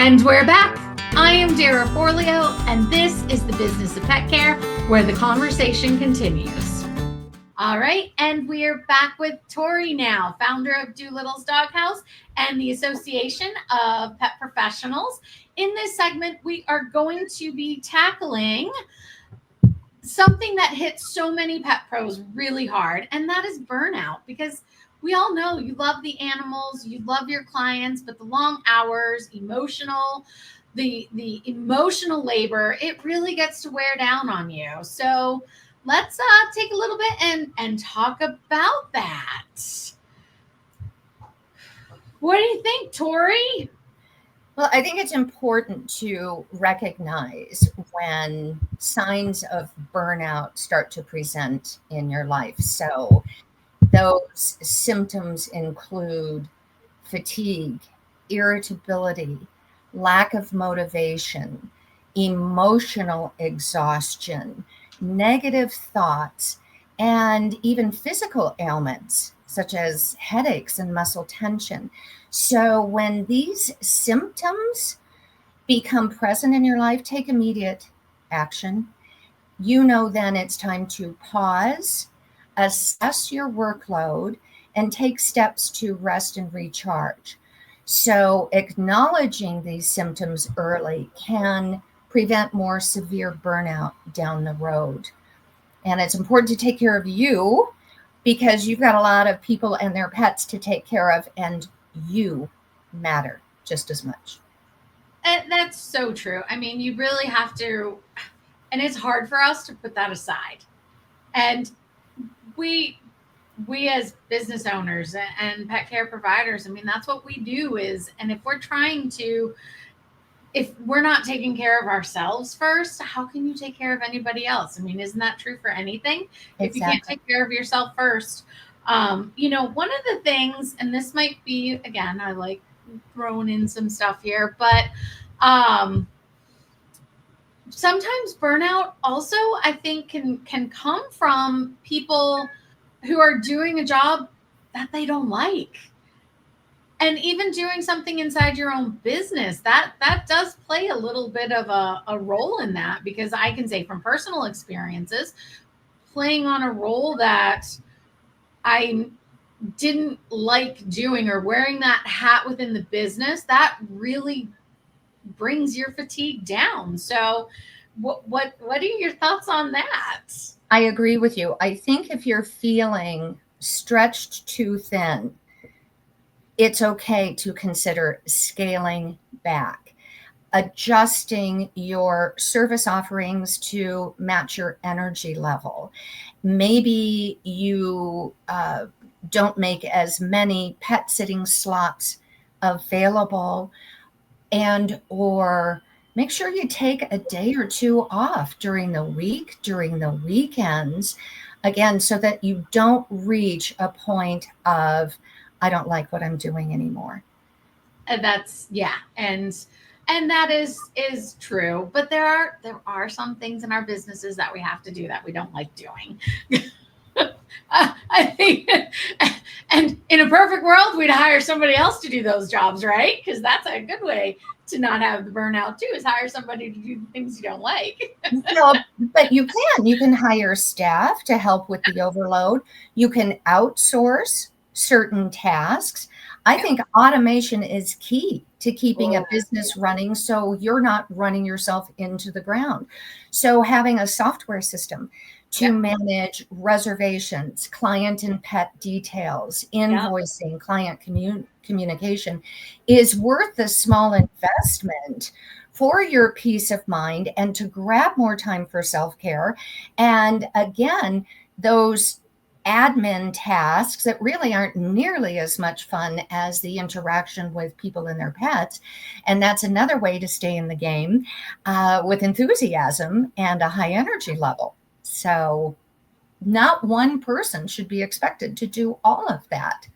And we're back. I am Dara Forleo, and this is the Business of Pet Care, where the conversation continues. All right, and we're back with Tori now, founder of Doolittle's Doghouse and the Association of Pet Professionals. In this segment, we are going to be tackling something that hits so many pet pros really hard, and that is burnout, because we all know you love the animals, you love your clients, but the long hours, the emotional labor, it really gets to wear down on you. So let's take a little bit and talk about that. What do you think, Tori? Well, I think it's important to recognize when signs of burnout start to present in your life. So those symptoms include fatigue, irritability, lack of motivation, emotional exhaustion, negative thoughts, and even physical ailments such as headaches and muscle tension. So when these symptoms become present in your life, take immediate action. You know, then it's time to pause, assess your workload, and take steps to rest and recharge. So acknowledging these symptoms early can prevent more severe burnout down the road. And it's important to take care of you because you've got a lot of people and their pets to take care of, and you matter just as much. And that's so true. I mean, you really have to, and it's hard for us to put that aside. And we as business owners and pet care providers, I mean, that's what we do is, and if we're not taking care of ourselves first, how can you take care of anybody else? I mean, isn't that true for anything? Exactly. If you can't take care of yourself first, one of the things, and this might be, again, I like throwing in some stuff here, but sometimes burnout also, I think, can come from people who are doing a job that they don't like. And even doing something inside your own business, that does play a little bit of a role in that, because I can say from personal experiences, playing on a role that I didn't like doing or wearing that hat within the business, that really brings your fatigue down. So what are your thoughts on that? I agree with you. I think if you're feeling stretched too thin, it's okay to consider scaling back, adjusting your service offerings to match your energy level. Maybe you don't make as many pet sitting slots available, and or make sure you take a day or two off during the week, during the weekends, again, so that you don't reach a point of, I don't like what I'm doing anymore. And that's, yeah. And that is true. But there are some things in our businesses that we have to do that we don't like doing. I think, and in a perfect world, we'd hire somebody else to do those jobs, right? Because that's a good way to not have the burnout too, is hire somebody to do the things you don't like. No, but you can hire staff to help with the overload. You can outsource certain tasks. I think automation is key to keeping a business running, so you're not running yourself into the ground. So having a software system to manage reservations, client and pet details, invoicing, client communication is worth the small investment for your peace of mind and to grab more time for self-care. And again, those admin tasks that really aren't nearly as much fun as the interaction with people and their pets. And that's another way to stay in the game with enthusiasm and a high energy level. So not one person should be expected to do all of that.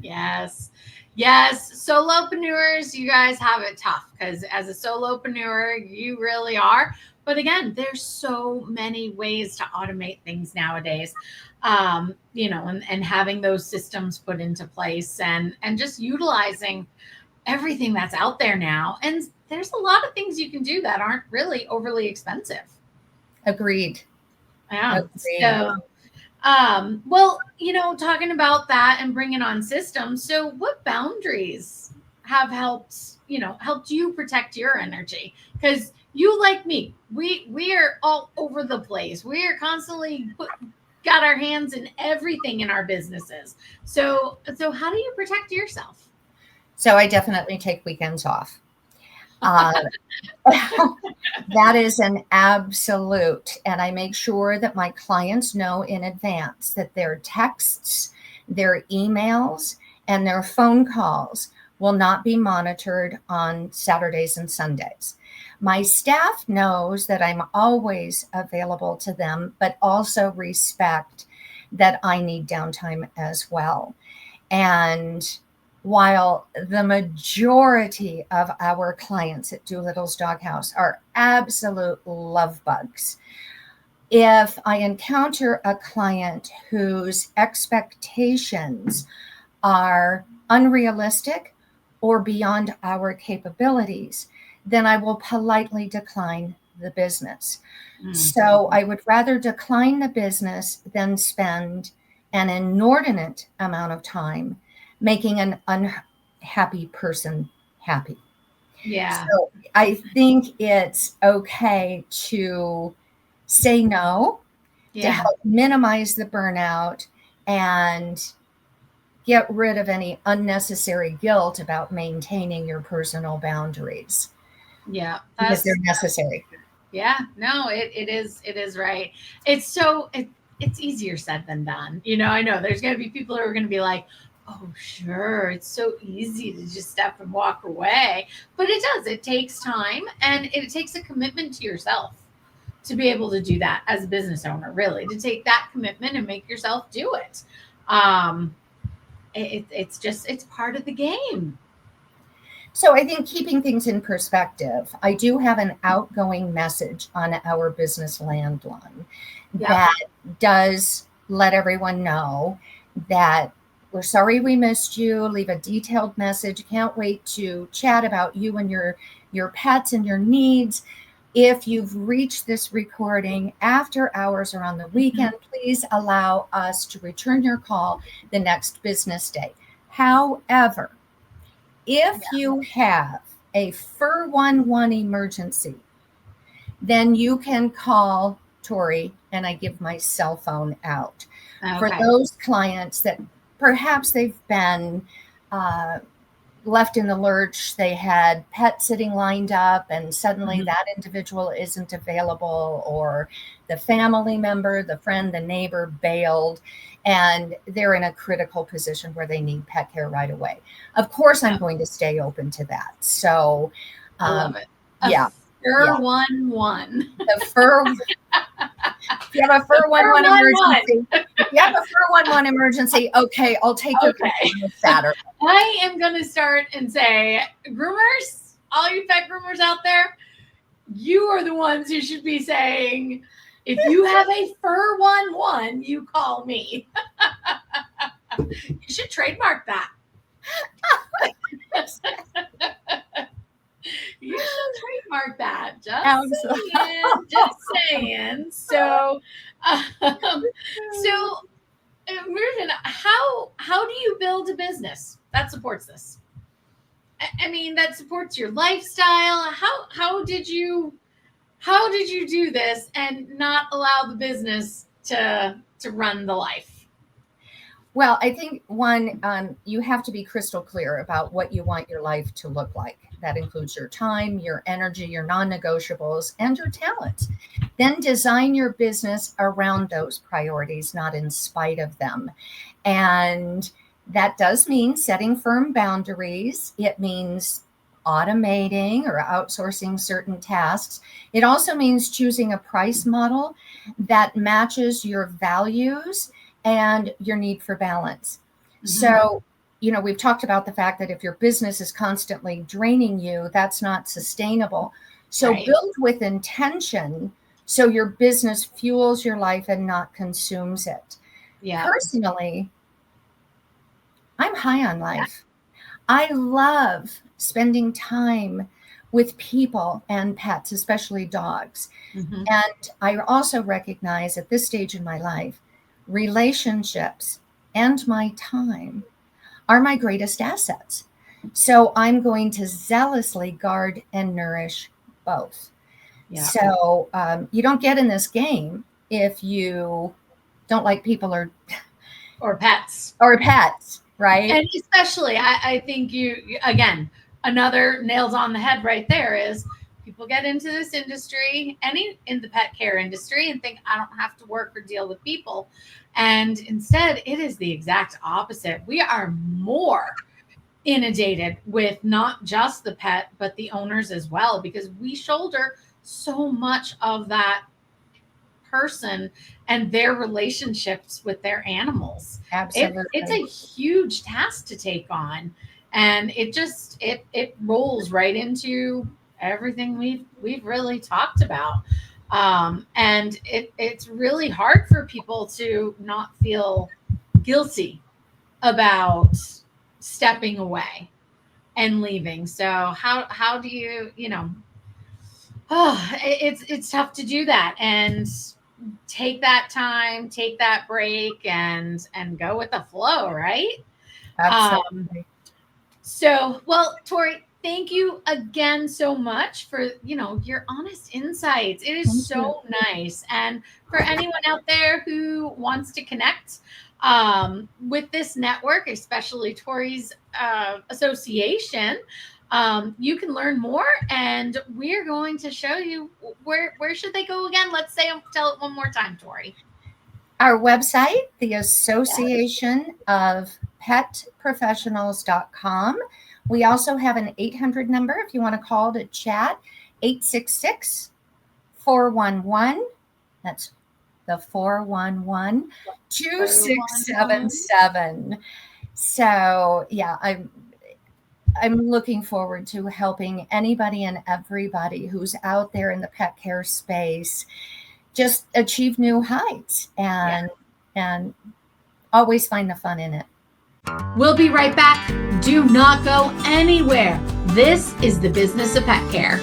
Yes. Solopreneurs, you guys have it tough, because as a solopreneur, you really are. But again, there's so many ways to automate things nowadays, and having those systems put into place and just utilizing everything that's out there now. And there's a lot of things you can do that aren't really overly expensive. Agreed. Yeah. Agreed. So, well, talking about that and bringing on systems. So what boundaries have helped you protect your energy? Because you, like me, we are all over the place. We are constantly got our hands in everything in our businesses. So how do you protect yourself? So I definitely take weekends off. Uh, that is an absolute. And I make sure that my clients know in advance that their texts, their emails, and their phone calls will not be monitored on Saturdays and Sundays. My staff knows that I'm always available to them, but also respect that I need downtime as well. And while the majority of our clients at Doolittle's Doghouse are absolute love bugs, if I encounter a client whose expectations are unrealistic or beyond our capabilities, then I will politely decline the business. So I would rather decline the business than spend an inordinate amount of time making an unhappy person happy. Yeah. So I think it's okay to say no to help minimize the burnout and get rid of any unnecessary guilt about maintaining your personal boundaries. Yeah. Because they're necessary. Yeah, no, it is right. It's easier said than done. I know there's gonna be people who are gonna be like, oh sure, it's so easy to just step and walk away. But it does. It takes time and it takes a commitment to yourself to be able to do that as a business owner, really, to take that commitment and make yourself do it. Um it's part of the game. So I think keeping things in perspective, I do have an outgoing message on our business landline that does let everyone know that we're sorry we missed you. Leave a detailed message. Can't wait to chat about you and your pets and your needs. If you've reached this recording after hours or on the weekend, please allow us to return your call the next business day. However, if you have a 411 emergency, then you can call Tori and I give my cell phone out. Okay. For those clients that perhaps they've been left in the lurch, they had pet sitting lined up and suddenly that individual isn't available, or the family member, the friend, the neighbor bailed, and they're in a critical position where they need pet care right away. Of course, I'm going to stay open to that. So, I love it. Yeah. Fur 1-1. The fur. If you have a fur 1-1 emergency, if you have a fur 1-1 emergency, okay, I'll take your call on Saturday. I am going to start and say, groomers, all you pet groomers out there, you are the ones who should be saying, if you have a fur 1-1, you call me. You should trademark that. You should trademark that. Just saying. So, Mervyn, how do you build a business that supports this? I mean, that supports your lifestyle. How did you do this and not allow the business to run the life? Well, I think one, you have to be crystal clear about what you want your life to look like. That includes your time, your energy, your non-negotiables, and your talents. Then design your business around those priorities, not in spite of them. And that does mean setting firm boundaries. It means automating or outsourcing certain tasks. It also means choosing a price model that matches your values and your need for balance. So, we've talked about the fact that if your business is constantly draining you, that's not sustainable. So build with intention so your business fuels your life and not consumes it. Personally, I'm high on life. I love spending time with people and pets, especially dogs. Mm-hmm. And I also recognize at this stage in my life, relationships and my time are my greatest assets. So I'm going to zealously guard and nourish both. Yeah. So you don't get in this game if you don't like people Or pets. Right? And especially, I think you, again, another nails on the head right there is people get into this industry, in the pet care industry, and think I don't have to work or deal with people. And instead, it is the exact opposite. We are more inundated with not just the pet, but the owners as well, because we shoulder so much of that person and their relationships with their animals. Absolutely. It's a huge task to take on, and it rolls right into everything we've really talked about. And it's really hard for people to not feel guilty about stepping away and leaving. So how do you, it's tough to do that and take that time, take that break, and go with the flow, right? Absolutely. So, well, Tori, thank you again so much for your honest insights. It is so nice. And for anyone out there who wants to connect with this network, especially Tori's association, you can learn more, and we're going to show you where should they go again. Tell it one more time, Tori. Our website, the Association of Pet Professionals.com. We also have an 800 number if you want to call to chat, 866-411. That's the 411-2677. So yeah, I'm looking forward to helping anybody and everybody who's out there in the pet care space just achieve new heights and always find the fun in it. We'll be right back. Do not go anywhere. This is the Business of Pet Care.